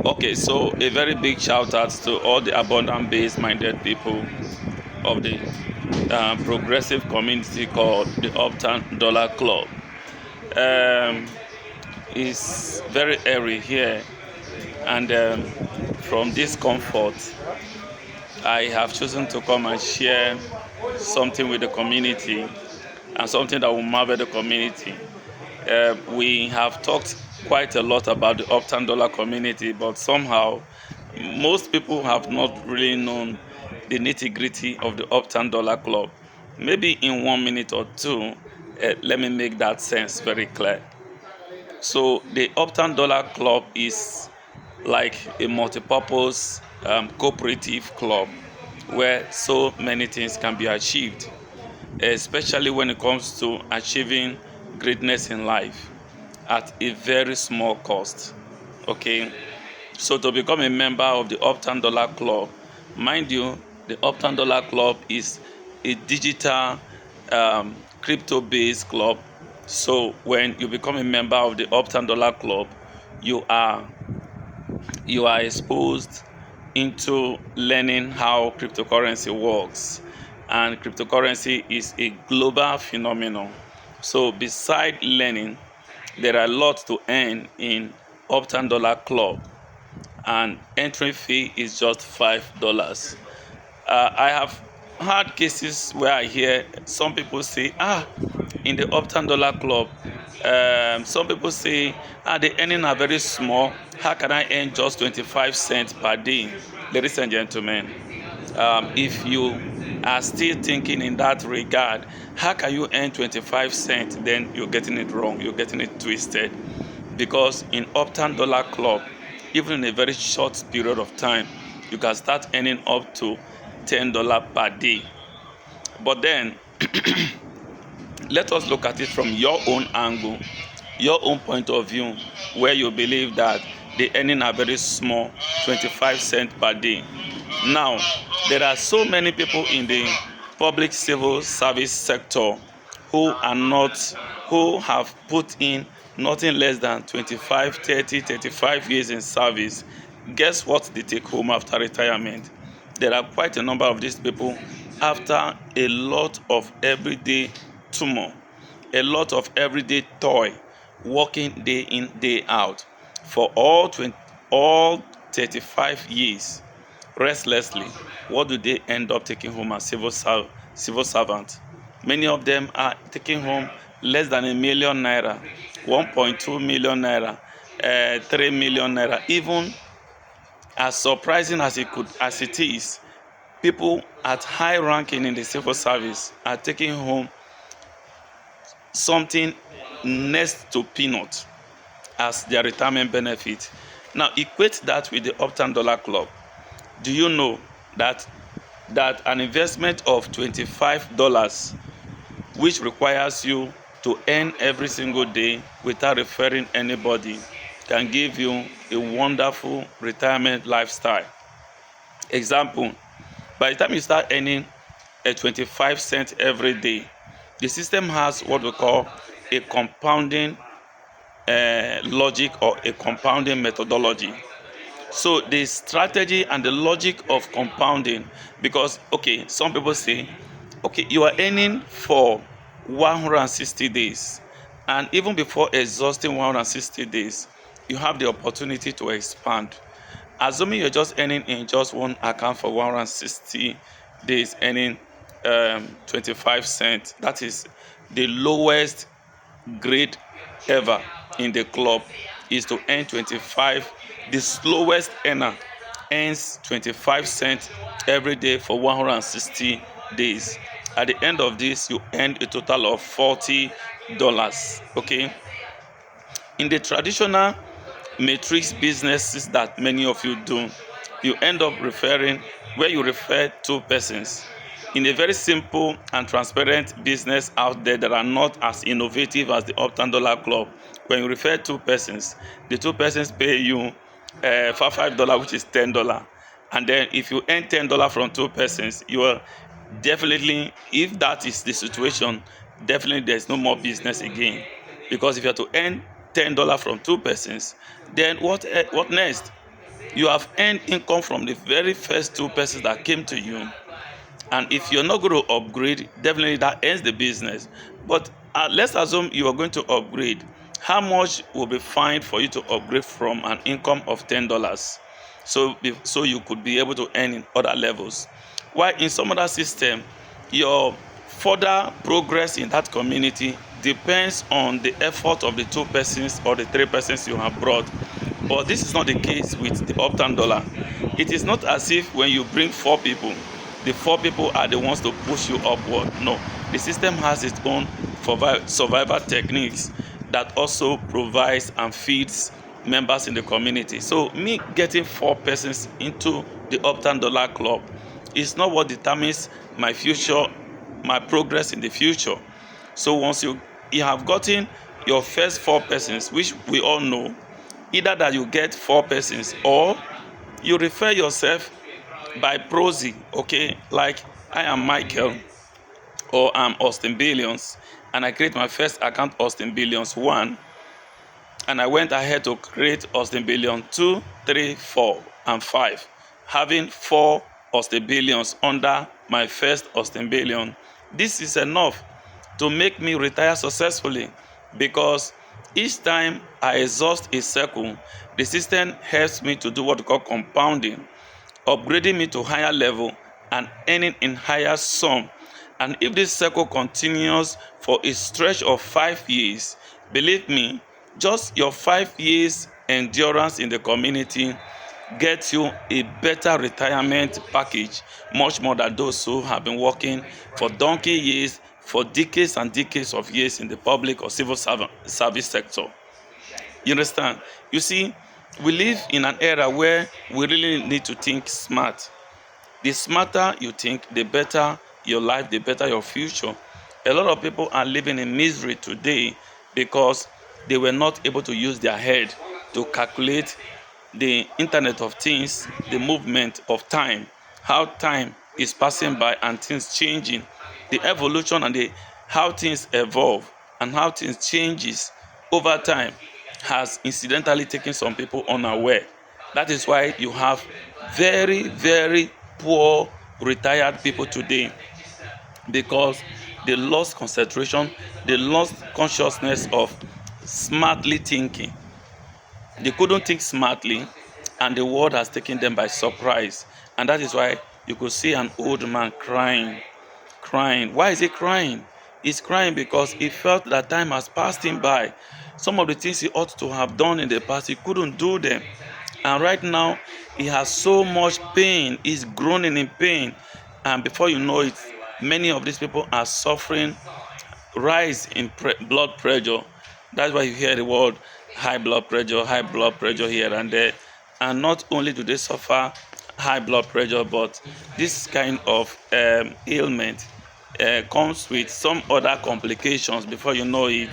Okay, so a very big shout out to all the abundant based minded people of the progressive community called the Uptown Dollar Club. Um, it's very airy here, and from this comfort, I have chosen to come and share something with the community and something that will marvel the community. We have talked quite a lot about the Uptown Dollar community, but somehow most people have not really known the nitty gritty of the Uptown Dollar Club. Maybe in 1 minute or two, let me make that sense very clear. So, the Uptown Dollar Club is like a multi-purpose cooperative club where so many things can be achieved, especially when it comes to achieving greatness in life at a very small cost. Okay, so to become a member of the Uptown Dollar Club, mind you, the Uptown Dollar Club is a digital crypto based club. So when you become a member of the Uptown Dollar Club, you are you are exposed into learning how cryptocurrency works, and cryptocurrency is a global phenomenon. So beside learning, there are lots to earn in Uptown Dollar Club, and entry fee is just $5. I have had cases where I hear some people say, in the Uptown Dollar Club, some people say, the earnings are very small. How can I earn just 25 cents per day? Ladies and gentlemen, if you are still thinking in that regard, how can you earn 25 cents? Then you're getting it wrong. You're getting it twisted. Because in Uptown Dollar Club, even in a very short period of time, you can start earning up to $10 per day. But then, let us look at it from your own angle, your own point of view, where you believe that the earnings are very small, 25 cents per day. Now, there are so many people in the public civil service sector who have put in nothing less than 25, 30, 35 years in service. Guess what they take home after retirement? There are quite a number of these people after a lot of everyday tumor, a lot of everyday toil, working day in, day out for all 35 years restlessly. What do they end up taking home as civil servant? Many of them are taking home less than a million naira, 1.2 million naira, 3 million naira. Even as surprising as it is, people at high ranking in the civil service are taking home something next to peanut as their retirement benefit. Now equate that with the Uptown Dollar Club. Do you know that an investment of $25, which requires you to earn every single day without referring anybody, can give you a wonderful retirement lifestyle? Example, by the time you start earning a 25 cent every day, the system has what we call a compounding logic or a compounding methodology. So the strategy and the logic of compounding, because okay, some people say, okay, you are earning for 160 days, and even before exhausting 160 days, you have the opportunity to expand. Assuming you're just earning in just one account for 160 days, earning 25 cents, that is the lowest grade ever in the club, is to earn 25. The slowest earner earns 25 cents every day for 160 days. At the end of this, you earn a total of $40. Okay, in the traditional matrix businesses that many of you do, you end up referring, where you refer two persons. In a very simple and transparent business out there that are not as innovative as the Uptown Dollar Club, when you refer two persons, the two persons pay you for $5, which is $10. And then if you earn $10 from two persons, you are definitely, if that is the situation, definitely there's no more business again. Because if you are to earn $10 from two persons, then what next? You have earned income from the very first two persons that came to you. And if you're not going to upgrade, definitely that ends the business. But let's assume you are going to upgrade. How much will be fine for you to upgrade from an income of $10? So you could be able to earn in other levels. While in some other system, your further progress in that community depends on the effort of the two persons or the three persons you have brought. But this is not the case with the Uptown Dollar. It is not as if when you bring four people, the four people are the ones to push you upward. No, the system has its own survival techniques that also provides and feeds members in the community. So me getting four persons into the Uptown Dollar Club is not what determines my future, my progress in the future. So once you have gotten your first four persons, which we all know, either that you get four persons or you refer yourself by proxy, okay? Like I am Michael or I'm Austin Billions, and I create my first account, Austin Billions 1, and I went ahead to create Austin Billion 2, 3, 4, and 5, having 4 Austin Billions under my first Austin Billion. This is enough to make me retire successfully, because each time I exhaust a circle, the system helps me to do what we call compounding, upgrading me to higher level and earning in higher sum. And if this cycle continues for a stretch of 5 years, believe me, just your 5 years endurance in the community gets you a better retirement package, much more than those who have been working for donkey years, for decades and decades of years in the public or civil service sector. You understand? You see, we live in an era where we really need to think smart. The smarter you think, the better your life, the better your future. A lot of people are living in misery today because they were not able to use their head to calculate the Internet of Things, the movement of time, how time is passing by and things changing, the evolution and how things evolve and how things changes over time has incidentally taken some people unaware. That is why you have very, very poor retired people today, because they lost concentration, they lost consciousness of smartly thinking. They couldn't think smartly, and the world has taken them by surprise. And that is why you could see an old man crying. Why is he crying? He's crying because he felt that time has passed him by. Some of the things he ought to have done in the past, he couldn't do them. And right now, he has so much pain. He's groaning in pain. And before you know it, many of these people are suffering rise in blood pressure. That's why you hear the word high blood pressure here and there. And not only do they suffer high blood pressure, but this kind of ailment comes with some other complications. Before you know it,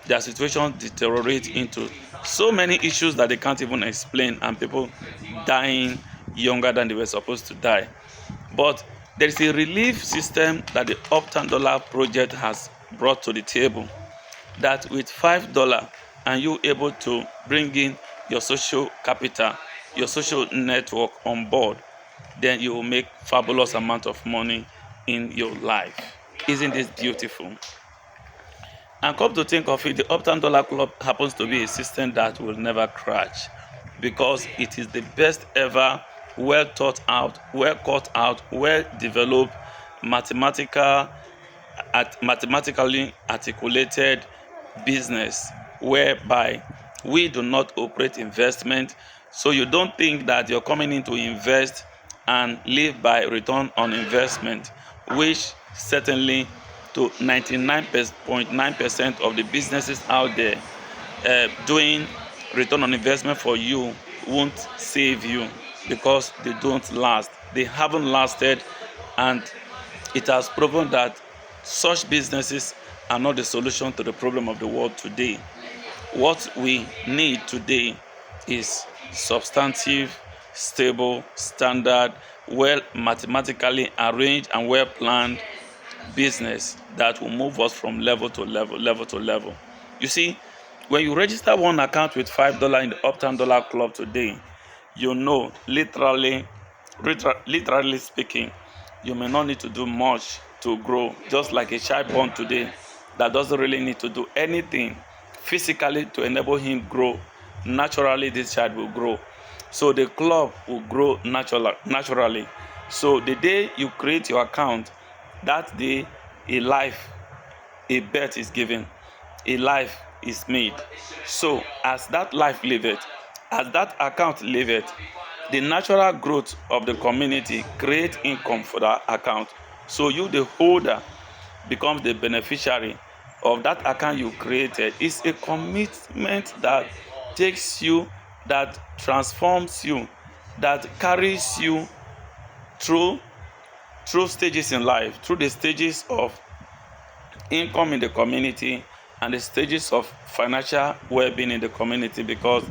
their situation deteriorates into so many issues that they can't even explain, and people dying younger than they were supposed to die. But there is a relief system that the Uptown Dollar project has brought to the table, that with $5 and you able to bring in your social capital, your social network on board, then you will make fabulous amount of money in your life. Isn't this beautiful? And come to think of it, the Uptown Dollar Club happens to be a system that will never crash, because it is the best ever, well thought out, well developed, mathematically articulated business, whereby we do not operate investment. So you don't think that you're coming in to invest and live by return on investment, which certainly to 99.9% of the businesses out there doing return on investment for you won't save you, because they don't last. They haven't lasted, and it has proven that such businesses are not the solution to the problem of the world today. What we need today is substantive, stable, standard, well mathematically arranged and well planned business that will move us from level to level. You see, when you register one account with $5 in the Uptown Dollar Club today, you know, literally speaking, you may not need to do much to grow, just like a child born today that doesn't really need to do anything physically to enable him grow. Naturally, this child will grow. So the club will grow naturally. So the day you create your account, that day a life, a birth is given, a life is made. So as that life liveth, as that account liveth, the natural growth of the community create income for that account. So you, the holder, becomes the beneficiary of that account you created. It's a commitment that takes you, that transforms you, that carries you through stages in life, through the stages of income in the community and the stages of financial well-being in the community. Because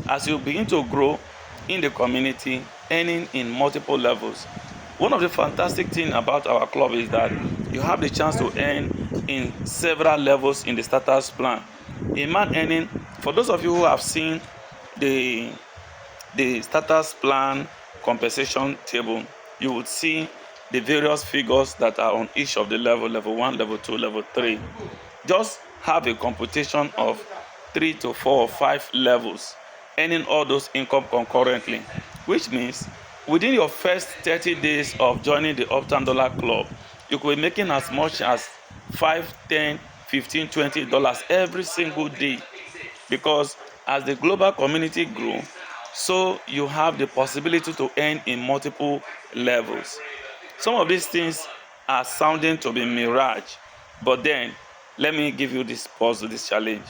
as you begin to grow in the community, earning in multiple levels, one of the fantastic things about our club is that you have the chance to earn in several levels in the starters plan. A man earning, for those of you who have seen the starters plan compensation table, you would see the various figures that are on each of the level 1, level 2, level 3. Just have a computation of 3 to 4 or 5 levels, earning all those income concurrently, which means within your first 30 days of joining the Uptown Dollar Club, you could be making as much as 5, 10, 15, $20 every single day. Because as the global community grow, so you have the possibility to earn in multiple levels. Some of these things are sounding to be mirage, but then let me give you this puzzle, this challenge.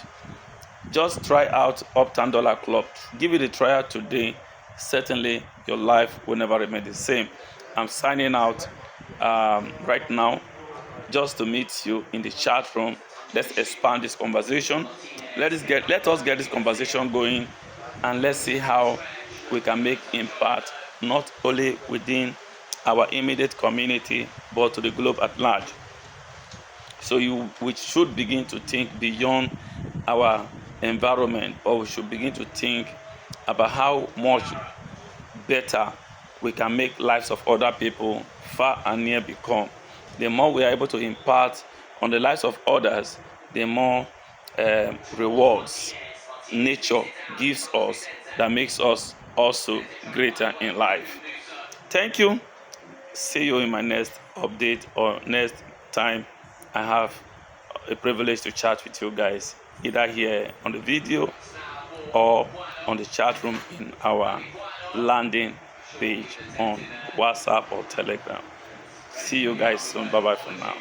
Just try out Uptown Dollar Club. Give it a trial today. Certainly, your life will never remain the same. I'm signing out right now just to meet you in the chat room. Let's expand this conversation. Let us get this conversation going, and let's see how we can make impact not only within our immediate community but to the globe at large. So we should begin to think beyond our environment, or we should begin to think about how much better we can make lives of other people far and near become. The more we are able to impart on the lives of others, the more rewards nature gives us that makes us also greater in life. Thank you. See you in my next update or next time I have a privilege to chat with you guys, either here on the video or on the chat room in our landing page on WhatsApp or Telegram. See you guys soon. Bye bye for now.